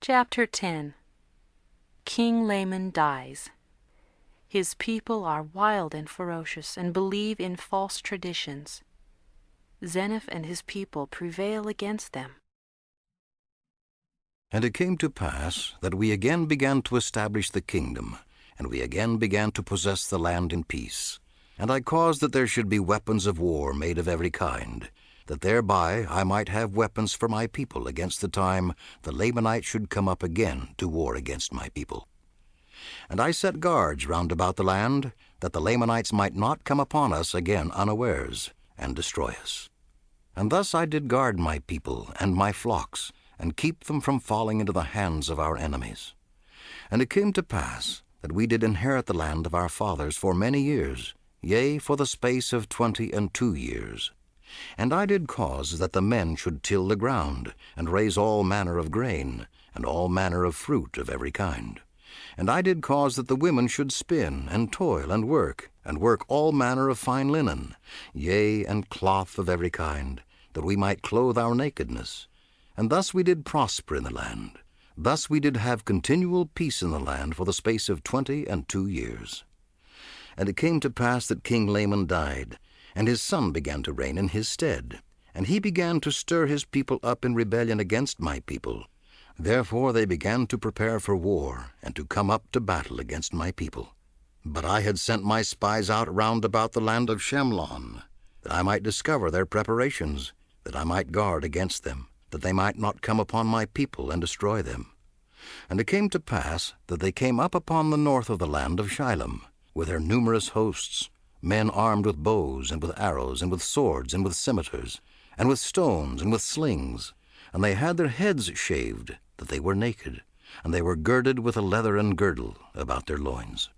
Chapter 10. King Laman dies. His people are wild and ferocious and believe in false traditions. Zeniff and his people prevail against them. And it came to pass that we again began to establish the kingdom, and we again began to possess the land in peace. And I caused that there should be weapons of war made of every kind, that thereby I might have weapons for my people against the time the Lamanites should come up again to war against my people. And I set guards round about the land, that the Lamanites might not come upon us again unawares, and destroy us. And thus I did guard my people and my flocks, and keep them from falling into the hands of our enemies. And it came to pass that we did inherit the land of our fathers for many years, yea, for the space of 22 years. And I did cause that the men should till the ground, and raise all manner of grain, and all manner of fruit of every kind. And I did cause that the women should spin, and toil, and work all manner of fine linen, yea, and cloth of every kind, that we might clothe our nakedness. And thus we did prosper in the land. Thus we did have continual peace in the land for the space of 22 years. And it came to pass that King Laman died, and his son began to reign in his stead. And he began to stir his people up in rebellion against my people. Therefore they began to prepare for war, and to come up to battle against my people. But I had sent my spies out round about the land of Shemlon, that I might discover their preparations, that I might guard against them, that they might not come upon my people and destroy them. And it came to pass that they came up upon the north of the land of Shilom, with their numerous hosts, men armed with bows, and with arrows, and with swords, and with scimitars, and with stones, and with slings. And they had their heads shaved, that they were naked, and they were girded with a leathern girdle about their loins.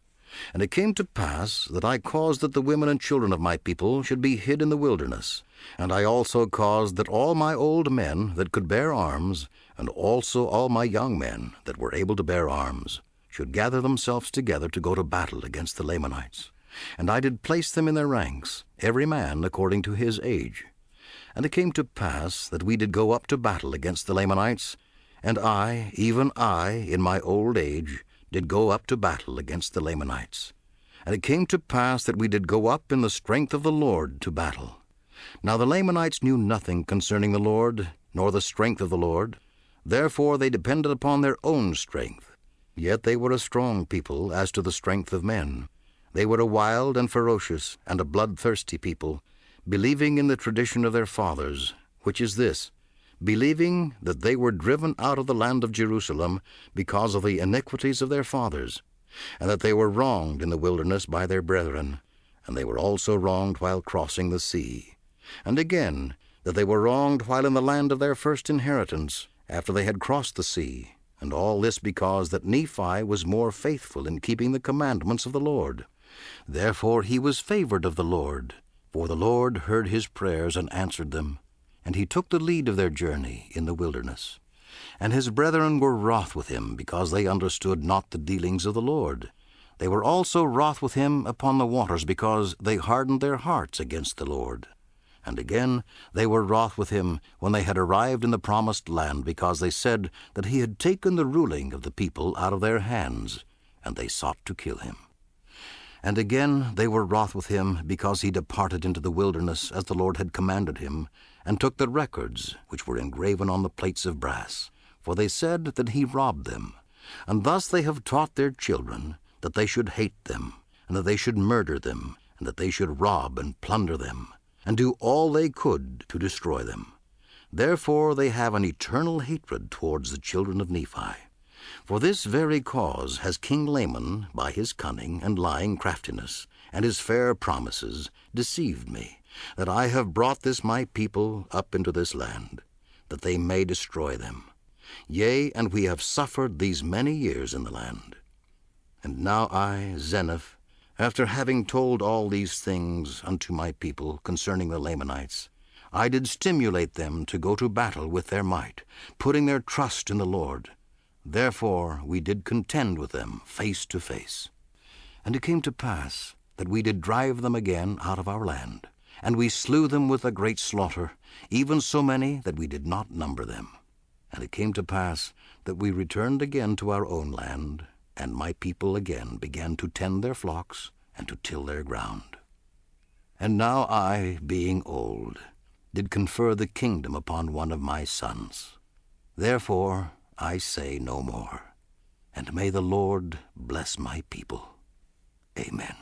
And it came to pass that I caused that the women and children of my people should be hid in the wilderness. And I also caused that all my old men that could bear arms, and also all my young men that were able to bear arms, should gather themselves together to go to battle against the Lamanites. And I did place them in their ranks, every man according to his age. And it came to pass that we did go up to battle against the Lamanites, and I, even I, in my old age, did go up to battle against the Lamanites. And it came to pass that we did go up in the strength of the Lord to battle. Now the Lamanites knew nothing concerning the Lord, nor the strength of the Lord. Therefore they depended upon their own strength. Yet they were a strong people as to the strength of men. They were a wild and ferocious and a bloodthirsty people, believing in the tradition of their fathers, which is this, believing that they were driven out of the land of Jerusalem because of the iniquities of their fathers, and that they were wronged in the wilderness by their brethren, and they were also wronged while crossing the sea. And again, that they were wronged while in the land of their first inheritance, after they had crossed the sea, and all this because that Nephi was more faithful in keeping the commandments of the Lord. Therefore he was favored of the Lord, for the Lord heard his prayers and answered them, and he took the lead of their journey in the wilderness. And his brethren were wroth with him, because they understood not the dealings of the Lord. They were also wroth with him upon the waters, because they hardened their hearts against the Lord. And again they were wroth with him when they had arrived in the promised land, because they said that he had taken the ruling of the people out of their hands, and they sought to kill him. And again they were wroth with him, because he departed into the wilderness as the Lord had commanded him, and took the records which were engraven on the plates of brass, for they said that he robbed them. And thus they have taught their children that they should hate them, and that they should murder them, and that they should rob and plunder them, and do all they could to destroy them. Therefore they have an eternal hatred towards the children of Nephi. For this very cause has King Laman, by his cunning and lying craftiness, and his fair promises, deceived me, that I have brought this my people up into this land, that they may destroy them. Yea, and we have suffered these many years in the land. And now I, Zeniff, after having told all these things unto my people concerning the Lamanites, I did stimulate them to go to battle with their might, putting their trust in the Lord. Therefore we did contend with them face to face. And it came to pass that we did drive them again out of our land, and we slew them with a great slaughter, even so many that we did not number them. And it came to pass that we returned again to our own land, and my people again began to tend their flocks and to till their ground. And now I, being old, did confer the kingdom upon one of my sons. Therefore I say no more, and may the Lord bless my people. Amen.